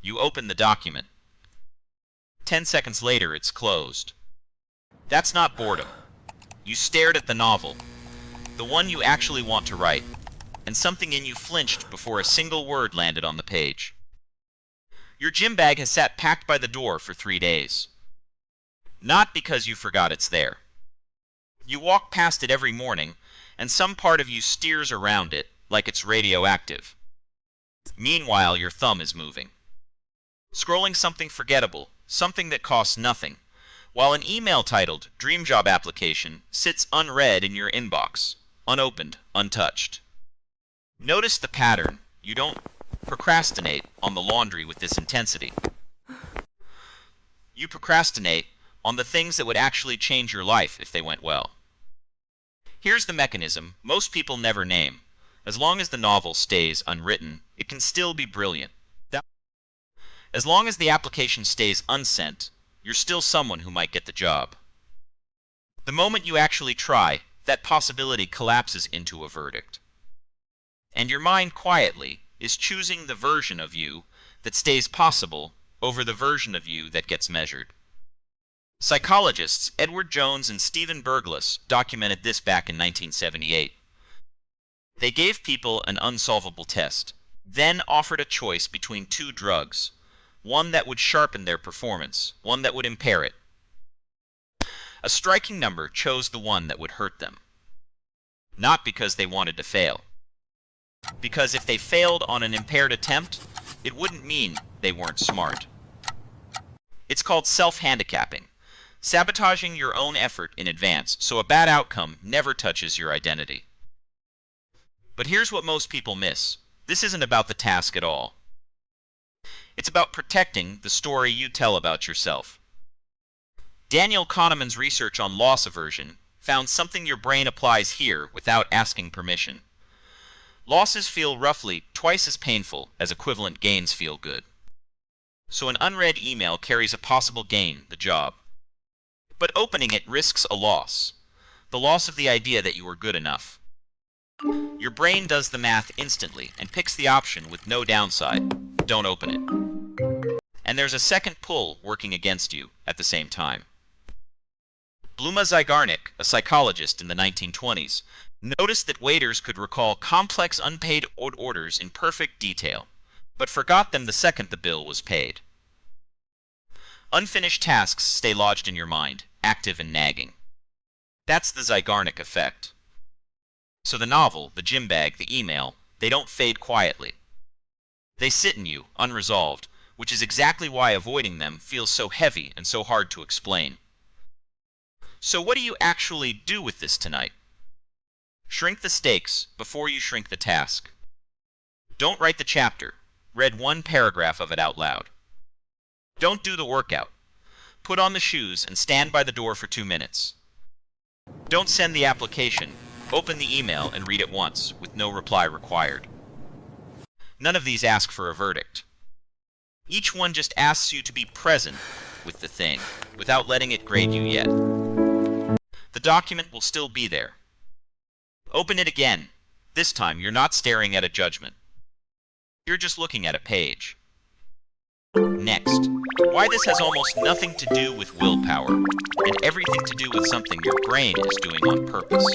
You open the document. 10 seconds later, it's closed. That's not boredom. You stared at the novel, the one you actually want to write, and something in you flinched before a single word landed on the page. Your gym bag has sat packed by the door for 3 days. Not because you forgot it's there. You walk past it every morning, and some part of you steers around it like it's radioactive. Meanwhile, your thumb is moving, scrolling something forgettable, something that costs nothing, while an email titled Dream Job Application sits unread in your inbox, unopened, untouched. Notice the pattern. You don't procrastinate on the laundry with this intensity. You procrastinate on the things that would actually change your life if they went well. Here's the mechanism most people never name. As long as the novel stays unwritten, it can still be brilliant. As long as the application stays unsent, you're still someone who might get the job. The moment you actually try, that possibility collapses into a verdict. And your mind quietly is choosing the version of you that stays possible over the version of you that gets measured. Psychologists Edward Jones and Stephen Berglas documented this back in 1978. They gave people an unsolvable test, then offered a choice between 2 drugs, one that would sharpen their performance, one that would impair it. A striking number chose the one that would hurt them. Not because they wanted to fail. Because if they failed on an impaired attempt, it wouldn't mean they weren't smart. It's called self-handicapping, sabotaging your own effort in advance so a bad outcome never touches your identity. But here's what most people miss. This isn't about the task at all. It's about protecting the story you tell about yourself. Daniel Kahneman's research on loss aversion found something your brain applies here without asking permission. Losses feel roughly twice as painful as equivalent gains feel good. So an unread email carries a possible gain, the job. But opening it risks a loss, the loss of the idea that you were good enough. Your brain does the math instantly and picks the option with no downside. Don't open it. And there's a second pull working against you at the same time. Zeigarnik, a psychologist in the 1920s, noticed that waiters could recall complex unpaid orders in perfect detail, but forgot them the second the bill was paid. Unfinished tasks stay lodged in your mind, active and nagging. That's the Zeigarnik effect. So the novel, the gym bag, the email, they don't fade quietly. They sit in you, unresolved, which is exactly why avoiding them feels so heavy and so hard to explain. So what do you actually do with this tonight? Shrink the stakes before you shrink the task. Don't write the chapter. Read 1 paragraph of it out loud. Don't do the workout. Put on the shoes and stand by the door for 2 minutes. Don't send the application. Open the email and read it once, with no reply required. None of these ask for a verdict. Each one just asks you to be present with the thing, without letting it grade you yet. The document will still be there. Open it again. This time you're not staring at a judgment. You're just looking at a page. Next, why this has almost nothing to do with willpower, and everything to do with something your brain is doing on purpose.